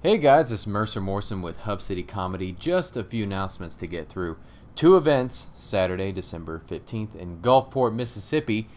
Hey guys, it's Mercer Morrison with Hub City Comedy. Just a few announcements to get through. 2 events, Saturday, December 15th in Gulfport, Mississippi.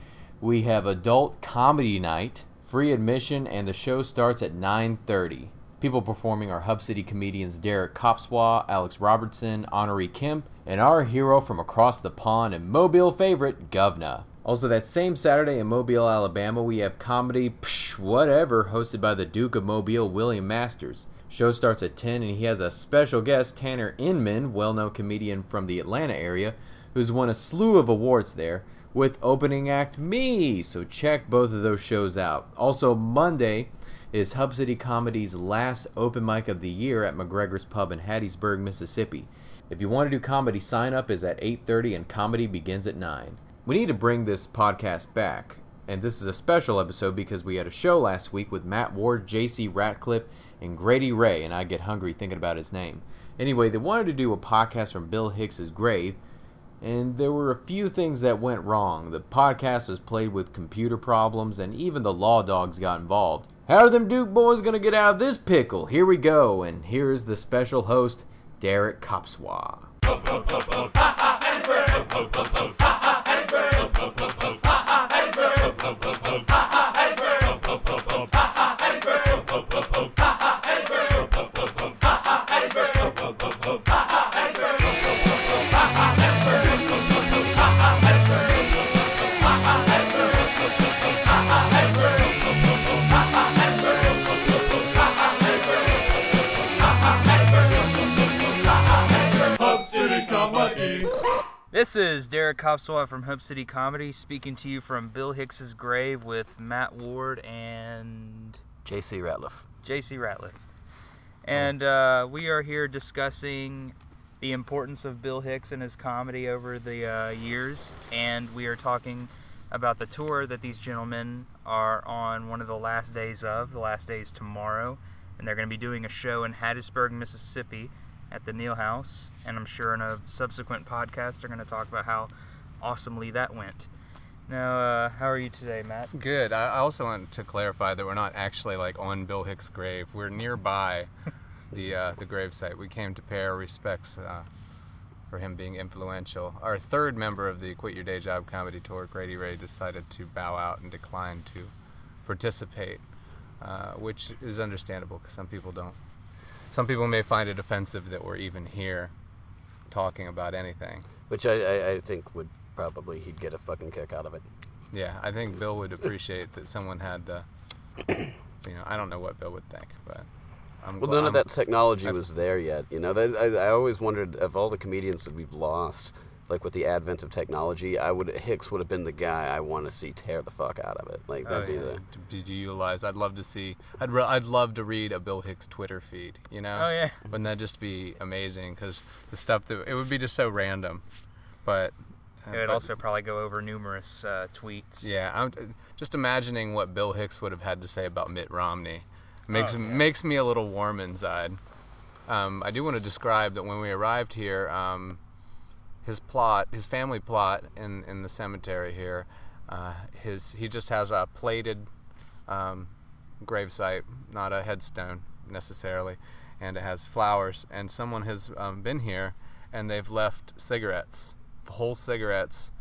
We have Adult Comedy Night, free admission, and the show starts at 9:30. People performing are Hub City comedians Derek Kopszywa, Alex Robertson, Honoree Kemp, and our hero from across the pond and Mobile favorite, Govna. Also, that same Saturday in Mobile, Alabama, we have Comedy Whatever, hosted by the Duke of Mobile, William Masters. Show starts at 10, and he has a special guest, Tanner Inman, well-known comedian from the Atlanta area, who's won a slew of awards there, with opening act me. So check both of those shows out. Also, Monday is Hub City Comedy's last open mic of the year at McGregor's Pub in Hattiesburg, Mississippi. If you want to do comedy, sign up is at 8:30, and comedy begins at 9. We need to bring this podcast back, and this is a special episode because we had a show last week with Matt Ward, JC Ratliff, and Grady Ray, and I get hungry thinking about his name. Anyway, they wanted to do a podcast from Bill Hicks's grave, and there were a few things that went wrong. The podcast was played with computer problems, and even the law dogs got involved. How are them Duke boys going to get out of this pickle? Here we go, and here's the special host, Derek Kopszywa. This is Derek Kopszywa from Hub City Comedy, speaking to you from Bill Hicks's grave with Matt Ward and JC Ratliff. And we are here discussing the importance of Bill Hicks and his comedy over the years, and we are talking about the tour that these gentlemen are on one of the last days of. The last day is tomorrow, and they're going to be doing a show in Hattiesburg, Mississippi, at the Neal House, and I'm sure in a subsequent podcast they're going to talk about how awesomely that went. Now, how are you today, Matt? Good. I also want to clarify that we're not actually on Bill Hick's grave. We're nearby the gravesite. We came to pay our respects for him being influential. Our third member of the Quit Your Day Job comedy tour, Grady Ray, decided to bow out and decline to participate, which is understandable because some people don't. Some people may find it offensive that we're even here talking about anything. Which I think would probably, he'd get a fucking kick out of it. Yeah, I think Bill would appreciate that someone had the, I don't know what Bill would think, but none of that technology was there yet. I always wondered, of all the comedians that we've lost, with the advent of technology, Hicks would have been the guy I want to see tear the fuck out of it. Did you utilize? I'd love to see. I'd love to read a Bill Hicks Twitter feed. Oh yeah. Wouldn't that just be amazing? Because the stuff that it would be just so random, but it would also probably go over numerous tweets. Yeah, I'm just imagining what Bill Hicks would have had to say about Mitt Romney. Makes me a little warm inside. I do want to describe that when we arrived here. His family plot in the cemetery here, he just has a plated gravesite, not a headstone necessarily, and it has flowers. And someone has been here, and they've left cigarettes, whole cigarettes,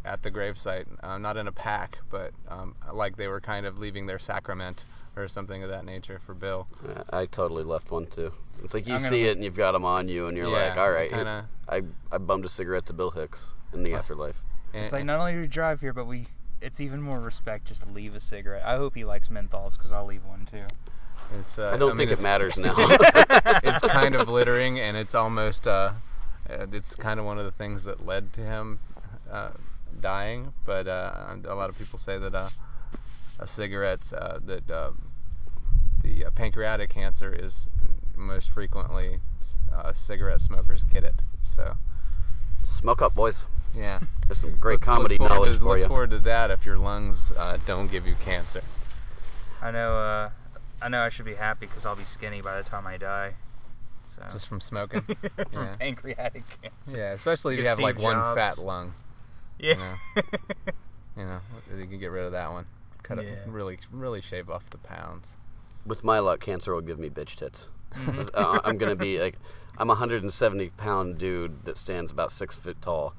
at the gravesite, not in a pack, but they were kind of leaving their sacrament or something of that nature for Bill. I totally left one too. It's you see it and you've got them on you, and you're all right. I bummed a cigarette to Bill Hicks in the afterlife. It's not only do we drive here, but it's even more respect just to leave a cigarette. I hope he likes menthols because I'll leave one too. I don't think it matters now. It's kind of littering, and it's almost it's kind of one of the things that led to him dying. But a lot of people say that cigarettes the pancreatic cancer is most frequently cigarette smokers get it. So smoke up, boys. Yeah, there's some great comedy knowledge for you. Look forward to that if your lungs don't give you cancer. I know I should be happy because I'll be skinny by the time I die. So. Just from smoking? From pancreatic cancer. Yeah, especially if you have one fat lung. Yeah. You can get rid of that one. Cut it, really shave off the pounds. With my luck, cancer will give me bitch tits. I'm gonna be like, I'm a 170-pound dude that stands about 6 foot tall,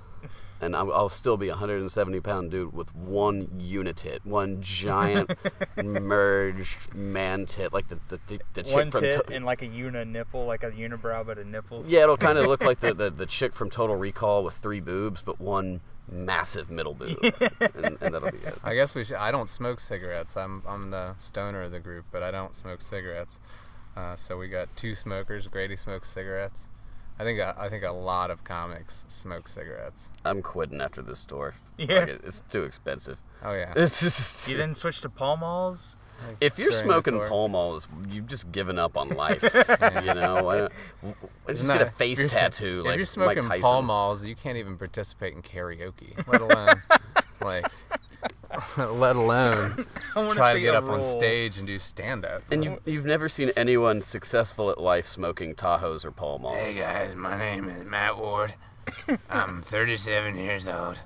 and I'll still be a 170-pound dude with one unitit, one giant merged man tit, like the chick One from tit and like a nipple, like a unibrow but a nipple. Yeah, it'll kind of look like the chick from Total Recall with 3 boobs, but one massive middle boob, and that'll be it. I guess we should. I don't smoke cigarettes. I'm the stoner of the group, but I don't smoke cigarettes. So we got 2 smokers. Grady smokes cigarettes. I think a lot of comics smoke cigarettes. I'm quitting after this store. Yeah. Like, it's too expensive. Oh yeah. It's just, You didn't switch to Pall Malls? if you're During the smoking tour. Pall Malls, you've just given up on life. You know, I just get a face tattoo If like you're smoking Mike Tyson. Pall Malls, you can't even participate in karaoke, let alone like, let alone I want try to see get a up on roll. stage and do stand up. And you've never seen anyone successful at life smoking Tahoes or Pall Malls. Hey guys, my name is Matt Ward. I'm 37 years old.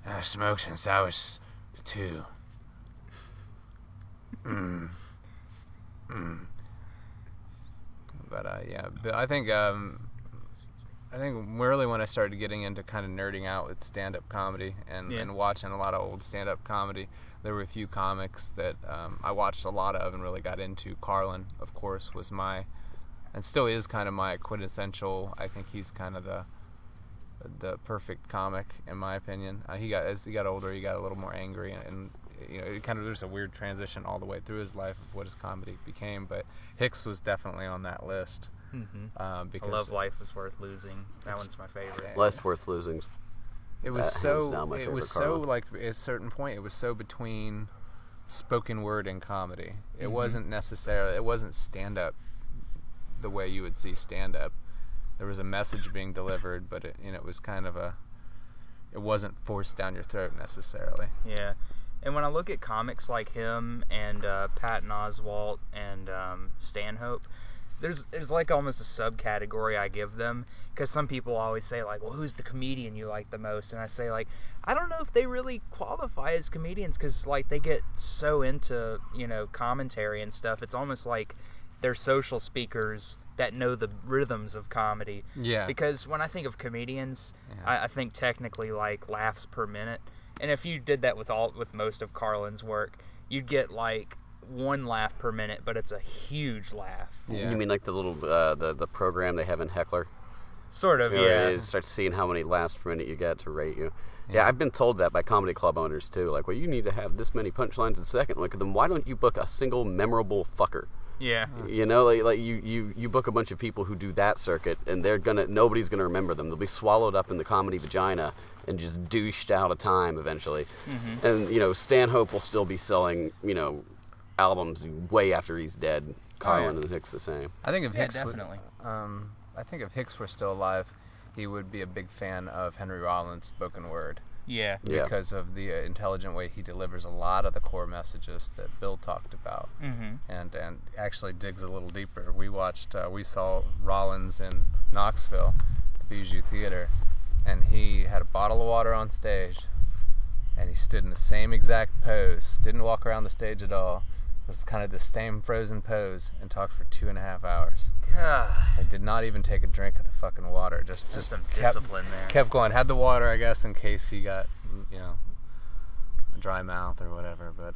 I've smoked since I was 2. But yeah, but I think really when I started getting into kind of nerding out with stand-up comedy and watching a lot of old stand-up comedy, there were a few comics that I watched a lot of and really got into. Carlin, of course, was and still is kind of my quintessential. I think he's kind of the perfect comic in my opinion. As he got older, he got a little more angry, and you know, there's a weird transition all the way through his life of what his comedy became. But Hicks was definitely on that list. Because I love Life is Worth Losing. That one's my favorite. Less worth losing. It was hands down my it favorite was Carlin. so like at a certain point it was so between spoken word and comedy. It wasn't stand up the way you would see stand up. There was a message being delivered, but it was kind of it wasn't forced down your throat necessarily. Yeah. And when I look at comics like him and Patton Oswalt and Stanhope, there's like almost a subcategory I give them, because some people always say like, well, who's the comedian you like the most? And I say like, I don't know if they really qualify as comedians, because like they get so into, you know, commentary and stuff. It's almost like they're social speakers that know the rhythms of comedy. Yeah. Because when I think of comedians, I think technically like laughs per minute. And if you did that with most of Carlin's work, you'd get like 1 laugh per minute, but it's a huge laugh. Yeah. You mean like the little the program they have in Heckler? Sort of, Where yeah. you start seeing how many laughs per minute you get to rate you. Yeah, I've been told that by comedy club owners too. Like, well, you need to have this many punchlines a second. Like, then why don't you book a single memorable fucker? Yeah. You know, like you book a bunch of people who do that circuit, and nobody's gonna remember them. They'll be swallowed up in the comedy vagina and just douched out of time eventually. And you know, Stanhope will still be selling, you know, albums way after he's dead. Carlin and Hicks the same. I think if Hicks definitely. I think if Hicks were still alive, he would be a big fan of Henry Rollins' spoken word. Yeah. Yeah. Because of the intelligent way he delivers a lot of the core messages that Bill talked about, and actually digs a little deeper. We saw Rollins in Knoxville, the Bijou Theater, and he had a bottle of water on stage, and he stood in the same exact pose, didn't walk around the stage at all. It was kind of the same frozen pose, and talked for 2.5 hours. God. I did not even take a drink of the fucking water. Just some kept, discipline there. Kept going. Had the water, I guess, in case he got, you know, a dry mouth or whatever. But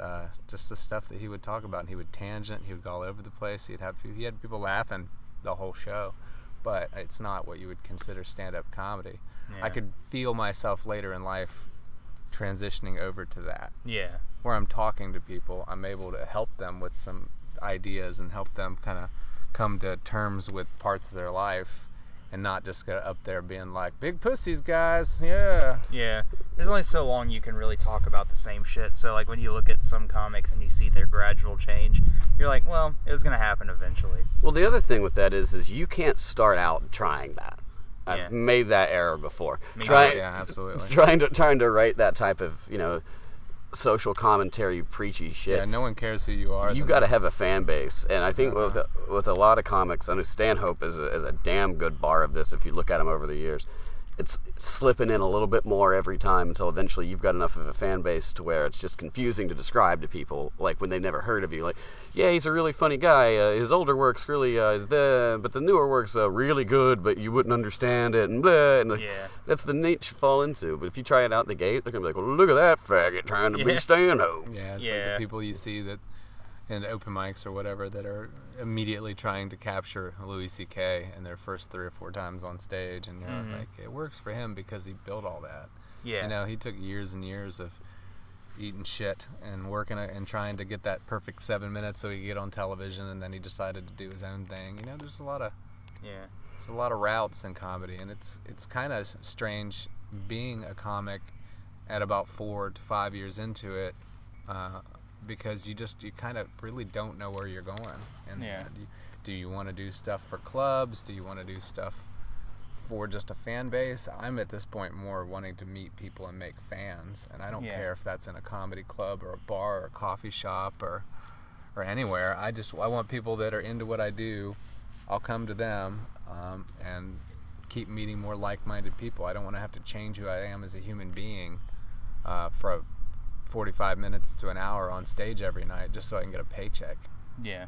just the stuff that he would talk about, and he would tangent. He would go all over the place. He had people laughing the whole show, but it's not what you would consider stand-up comedy. Yeah. I could feel myself later in life transitioning over to that. Yeah. Where I'm talking to people, I'm able to help them with some ideas and help them kind of come to terms with parts of their life, and not just get up there being like, big pussies, guys, yeah. Yeah. There's only so long you can really talk about the same shit. So like when you look at some comics and you see their gradual change, you're like, well, it was going to happen eventually. Well, the other thing with that is you can't start out trying that. I've made that error before. Yeah, absolutely. Trying to write that type of, you know, social commentary, preachy shit. Yeah, no one cares who you are. You got to have a fan base, and I think with a lot of comics, I know Stanhope is a damn good bar of this. If you look at him over the years, it's slipping in a little bit more every time until eventually you've got enough of a fan base to where it's just confusing to describe to people, like when they never heard of you. Like, yeah, he's a really funny guy. His older work's really, but the newer work's really good, but you wouldn't understand it, and blah. And that's the niche you fall into. But if you try it out the gate, they're going to be like, well, look at that faggot trying to be stand-up. Yeah, it's like the people you see that in open mics or whatever that are immediately trying to capture Louis C.K. in their first 3 or 4 times on stage, and you're like, it works for him because he built all that. Yeah. You know, he took years and years of eating shit and working and trying to get that perfect 7 minutes so he could get on television, and then he decided to do his own thing. You know, there's a lot of routes in comedy, and it's kind of strange being a comic at about 4 to 5 years into it, because you kind of really don't know where you're going. And do you want to do stuff for clubs? Do you want to do stuff for just a fan base? I'm at this point more wanting to meet people and make fans, and I don't care if that's in a comedy club or a bar or a coffee shop or anywhere. I want people that are into what I do. I'll come to them and keep meeting more like-minded people. I don't want to have to change who I am as a human being for 45 minutes to an hour on stage every night just so I can get a paycheck. Yeah.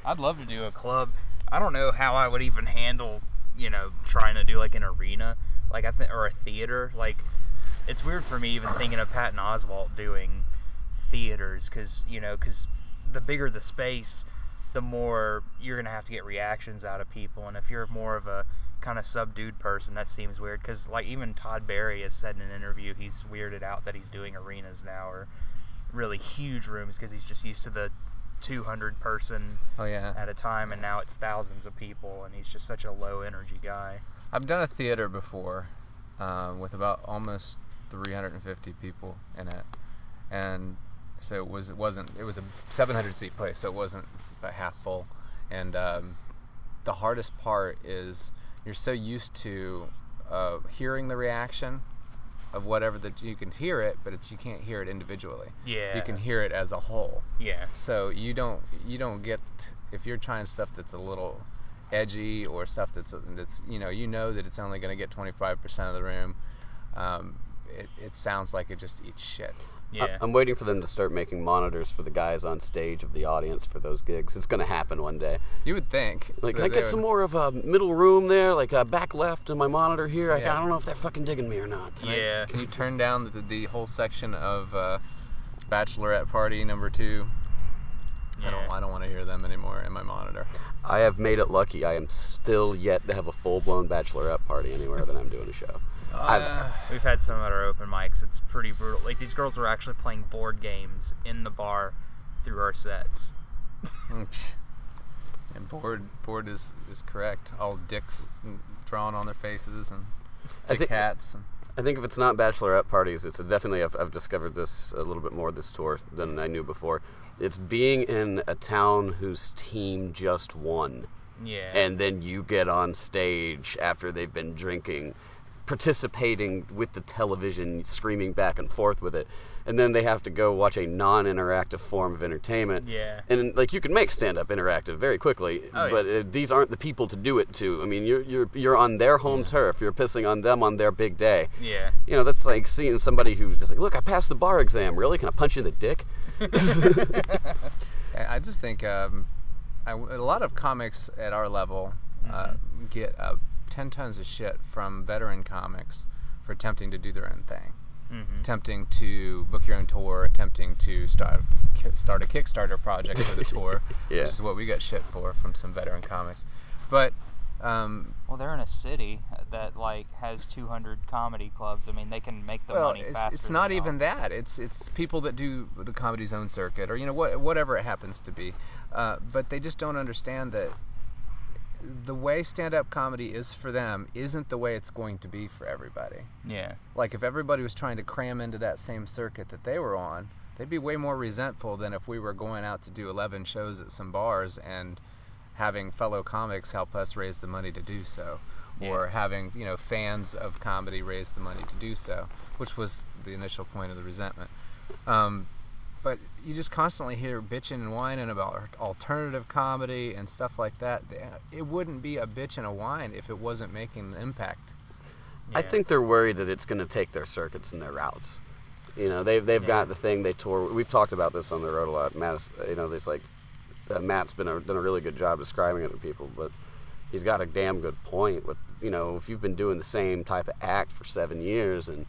I'd love to do a club. I don't know how I would even handle, you know, trying to do like an arena, like or a theater. Like, it's weird for me even thinking of Patton Oswalt doing theaters, because the bigger the space, the more you're gonna have to get reactions out of people. And if you're more of a kind of subdued person, that seems weird, because like even Todd Barry has said in an interview he's weirded out that he's doing arenas now, or really huge rooms, because he's just used to the 200 person at a time, and now it's thousands of people, and he's just such a low energy guy. I've done a theater before with about almost 350 people in it, and so it was a 700 seat place, so it wasn't about half full. And the hardest part is you're so used to hearing the reaction of whatever that you can hear it, but you can't hear it individually. Yeah. You can hear it as a whole. Yeah. So you don't get, if you're trying stuff that's a little edgy or stuff that's you know that it's only going to get 25% of the room. It sounds like it just eats shit. Yeah. I'm waiting for them to start making monitors for the guys on stage of the audience for those gigs. It's going to happen one day. You would think. Like, can I get some more of a middle room there? Like back left in my monitor here? I don't know if they're fucking digging me or not. Can you turn down the whole section of Bachelorette Party number 2? Yeah. I don't want to hear them anymore in my monitor. I have made it lucky. I am still yet to have a full-blown Bachelorette Party anywhere that I'm doing a show. We've had some at our open mics. It's pretty brutal. Like, these girls were actually playing board games in the bar through our sets. And board is correct. All dicks drawn on their faces and hats. I think if it's not Bachelorette parties, it's definitely, I've discovered this a little bit more this tour than I knew before. It's being in a town whose team just won. Yeah. And then you get on stage after they've been drinking, participating with the television, screaming back and forth with it, and then they have to go watch a non-interactive form of entertainment. Yeah. And like, you can make stand-up interactive very quickly, but these aren't the people to do it to. I mean, you're on their home turf. You're pissing on them on their big day. Yeah. You know, that's like seeing somebody who's just like, look, I passed the bar exam. Really? Can I punch you in the dick? I just think a lot of comics at our level get 10 tons of shit from veteran comics for attempting to do their own thing. Attempting to book your own tour, attempting to start a Kickstarter project for the tour, which is what we got shit for from some veteran comics. But well, they're in a city that like has 200 comedy clubs. I mean, they can make the money faster. It's not even that. It's people that do the Comedy Zone circuit, or whatever it happens to be. But they just don't understand that the way stand-up comedy is for them isn't the way it's going to be for everybody. Yeah. Like, if everybody was trying to cram into that same circuit that they were on, they'd be way more resentful than if we were going out to do 11 shows at some bars and having fellow comics help us raise the money to do so. Yeah. Or having, fans of comedy raise the money to do so, which was the initial point of the resentment. But you just constantly hear bitching and whining about alternative comedy and stuff like that. It wouldn't be a bitch and a whine if it wasn't making an impact. I think they're worried that it's going to take their circuits and their routes. You know, they've got the thing they tour. We've talked about this on the road a lot. Matt's, there's like Matt's done a really good job describing it to people, but he's got a damn good point with, if you've been doing the same type of act for 7 years and,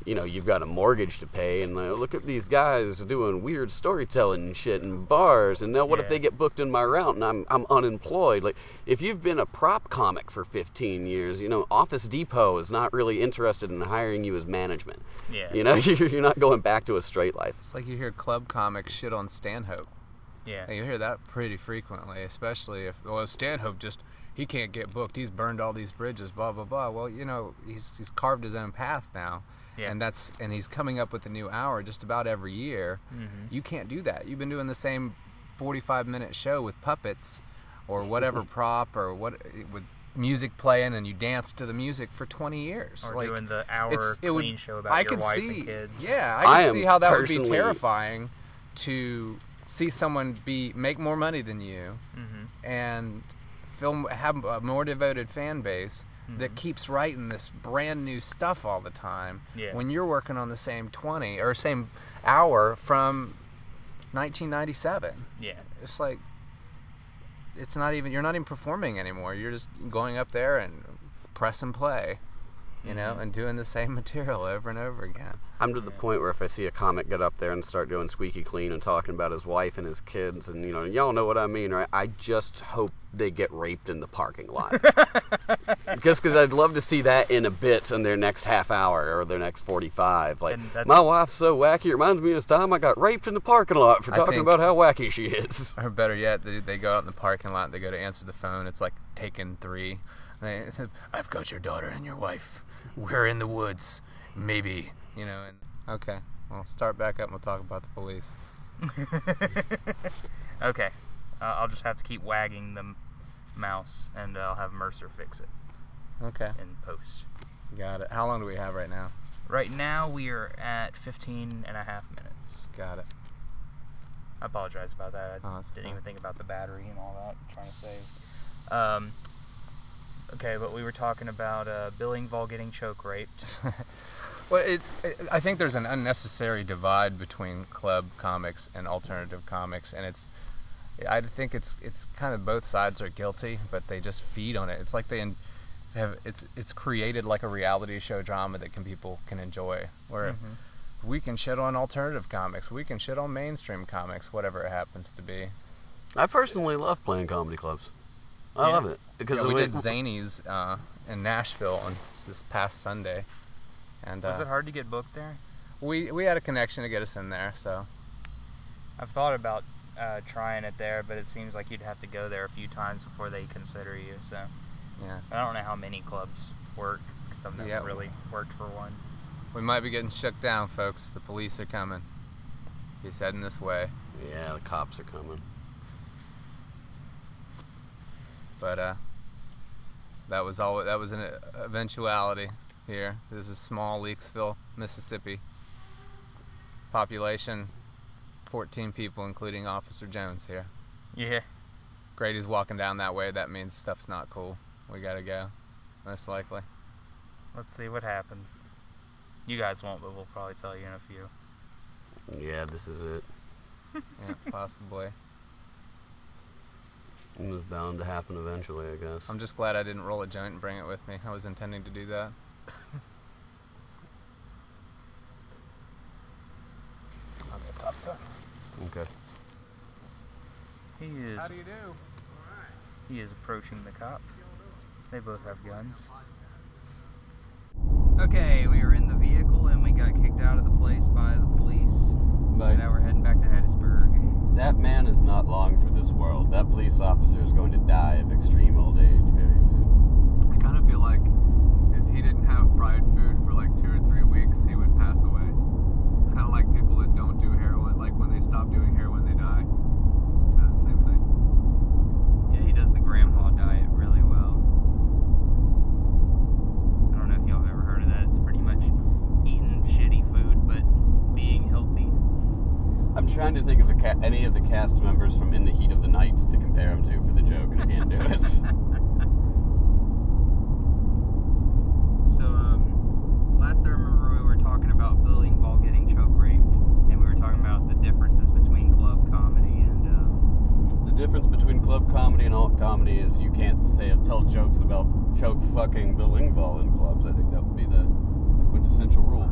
you've got a mortgage to pay and look at these guys doing weird storytelling and shit in bars, and now what if they get booked in my route and I'm unemployed? Like, if you've been a prop comic for 15 years, Office Depot is not really interested in hiring you as management. Yeah. You're not going back to a straight life. It's like you hear club comics shit on Stanhope. Yeah. And you hear that pretty frequently, especially if, Stanhope he can't get booked. He's burned all these bridges, blah, blah, blah. Well, he's carved his own path now. Yeah. And he's coming up with a new hour just about every year. Mm-hmm. You can't do that. You've been doing the same 45-minute show with puppets or whatever prop or with music playing, and you dance to the music for 20 years. Or doing the hour clean show about your wife and kids. Yeah, I could see how that would be terrifying to see someone make more money than you and have a more devoted fan base that keeps writing this brand new stuff all the time when you're working on the same 20 or same hour from 1997. Yeah. It's like you're not even performing anymore. You're just going up there and press and play, and doing the same material over and over again. I'm to the point where if I see a comic get up there and start doing squeaky clean and talking about his wife and his kids, and y'all know what I mean, right? I just hope they get raped in the parking lot. Just because I'd love to see that in a bit in their next half hour or their next 45. Like, my wife's so wacky, it reminds me of this time I got raped in the parking lot for talking about how wacky she is. Or better yet, they go out in the parking lot, they go to answer the phone, it's like Taken 3. I've got your daughter and your wife. We're in the woods. Maybe, Okay, well, start back up and we'll talk about the police. Okay. I'll just have to keep wagging the mouse, and I'll have Mercer fix it. Okay. In post. Got it. How long do we have right now? Right now, we are at 15 and a half minutes. Got it. I apologize about that. I didn't even think about the battery and all that. I'm trying to save. Okay, but we were talking about Bill Engvall getting choke raped. Well, I think there's an unnecessary divide between club comics and alternative comics, and I think it's kind of both sides are guilty, but they just feed on it. It's like it's created like a reality show drama that people can enjoy. Where we can shit on alternative comics, we can shit on mainstream comics, whatever it happens to be. I personally love playing comedy clubs. I love it because we did Zanies in Nashville on this past Sunday. And was it hard to get booked there? We had a connection to get us in there, so I've thought about trying it there, but it seems like you'd have to go there a few times before they consider you. So yeah, I don't know how many clubs work because I've never really worked for one. We might be getting shook down, folks. The police are coming. He's heading this way. Yeah, the cops are coming. But that was an eventuality here. This is small Leakesville, Mississippi. Population 14 people, including Officer Jones here. Yeah. Grady's walking down that way. That means stuff's not cool. We gotta go, most likely. Let's see what happens. You guys won't, but we'll probably tell you in a few. Yeah, this is it. Yeah, possibly. It was bound to happen eventually, I guess. I'm just glad I didn't roll a joint and bring it with me. I was intending to do that. I'll go talk to him. Okay. How do you do? He is approaching the cop. They both have guns. Okay, we were in the vehicle and we got kicked out of the place by the police. So now we're heading back to Hattiesburg. That man is not long for this world. That police officer is going to die of extreme old age very soon. I kind of feel like if he didn't have fried food for like 2 or 3 weeks, he would pass away. It's kind of like people that don't do heroin, like when they stop doing heroin, they die. Same thing. Yeah, he does the grandpa diet really well. I don't know if y'all have ever heard of that. It's pretty much eating shitty food, but being healthy. I'm trying to think of any of the cast members from In the Heat of the Night to compare him to for the joke, and I can't do it. So, is you can't tell jokes about choke fucking Bill Engvall in clubs. I think that would be the quintessential rule.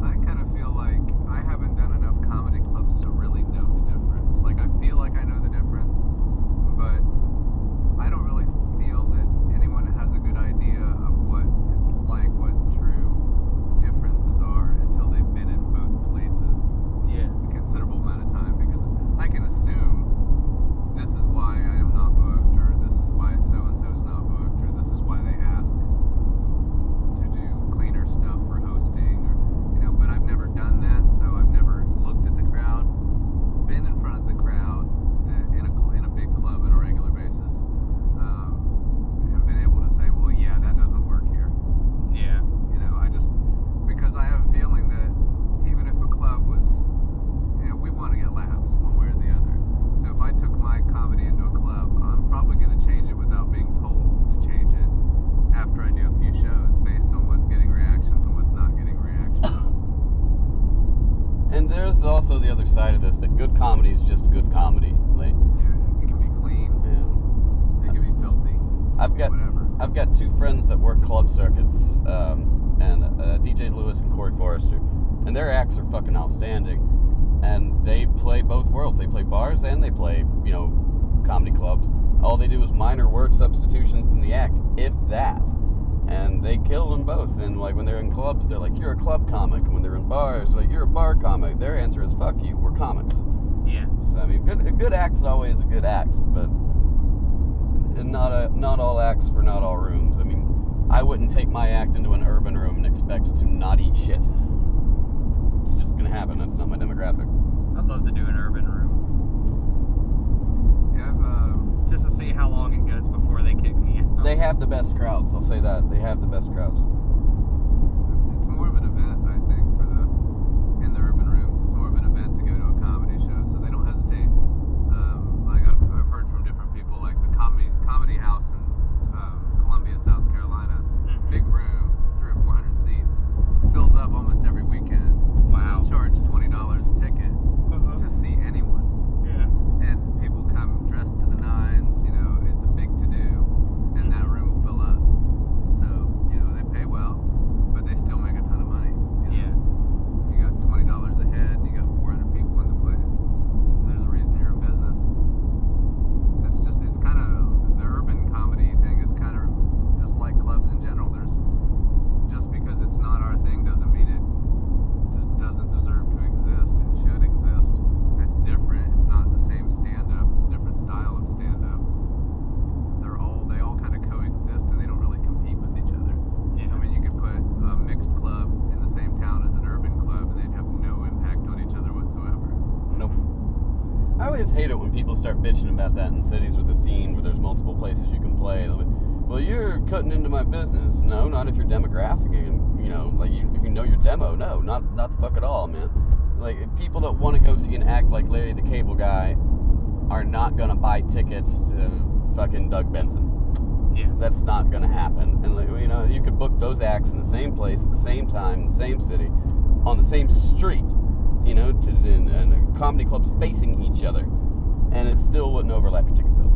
I kind of feel like I haven't done enough comedy clubs to really know the difference. Like, I feel like I know the difference, but I don't really feel that anyone has a good idea of what it's like, what true differences are, until they've been in both places a considerable amount of time. Because I can assume this is why I am not booked, or this is why so-and-so is not booked, or this is why they ask to do cleaner stuff for hosting, or, you know, but I've never done that, so I've never looked at the crowd, been in front of the crowd in a big club on a regular basis, and been able to say, well, yeah, that doesn't work here. Yeah. You know, because I have a feeling that even if a club was, you know, we want to get laughs one way or the other. So if I took my comedy into a club, I'm probably going to change it without being told to change it after I do a few shows, based on what's getting reactions and what's not getting reactions. And there's also the other side of this, that good comedy is just good comedy. Like, Yeah, it can be clean, yeah. it can be filthy, whatever. I've got two friends that work club circuits, and DJ Lewis and Corey Forrester, and their acts are fucking outstanding. And they play both worlds. They play bars and they play, you know, comedy clubs. All they do is minor word substitutions in the act, if that. And they kill in both. And like when they're in clubs, they're like, you're a club comic. And when they're in bars, like, you're a bar comic. Their answer is, fuck you, we're comics. Yeah. So I mean, a good act's always a good act, but not all acts for not all rooms. I mean, I wouldn't take my act into an urban room and expect to not eat shit. It's just gonna happen. That's not my demographic. I'd love to do an urban room. Yeah, I've, Just to see how long it goes before they kick me out. They have the best crowds. I'll say that. They have the best crowds. it's more of an event, I think, in the urban rooms. It's more of an event to go to a comedy show, so they don't hesitate. Like I've heard from different people, like the comedy house in Columbia, South Carolina, big room, 300 or 400 seats, fills up almost every weekend. Wow. They'll charge $20 a ticket to see anyone. Yeah. And people come dressed to the nines, you know, it's a big to-do, and that room will fill up. So, you know, they pay well, but they still make a ton of money. You know? Yeah. You got $20 a head, and you got 400 people in the place. There's a reason you're in business. It's kind of, the urban comedy thing is kind of just like clubs in general. Just because it's not our thing doesn't mean it doesn't deserve to exist. It should exist. It's different. It's not the same stand-up. It's a different style of stand-up. They all kind of coexist, and they don't really compete with each other. Yeah. I mean, you could put a mixed club in the same town as an urban club, and they'd have no impact on each other whatsoever. Nope. I always hate it when people start bitching about that in cities with a scene where there's multiple places you can play. They'll be, well, you're cutting into my business. No, not if you're demographic, and you know, like if you know your demo. No, not the fuck at all, man. Like people that want to go see an act like Larry the Cable Guy are not gonna buy tickets to fucking Doug Benson. Yeah. That's not gonna happen. And like, you know, you could book those acts in the same place at the same time in the same city on the same street, you know, and comedy clubs facing each other, and it still wouldn't overlap your ticket sales.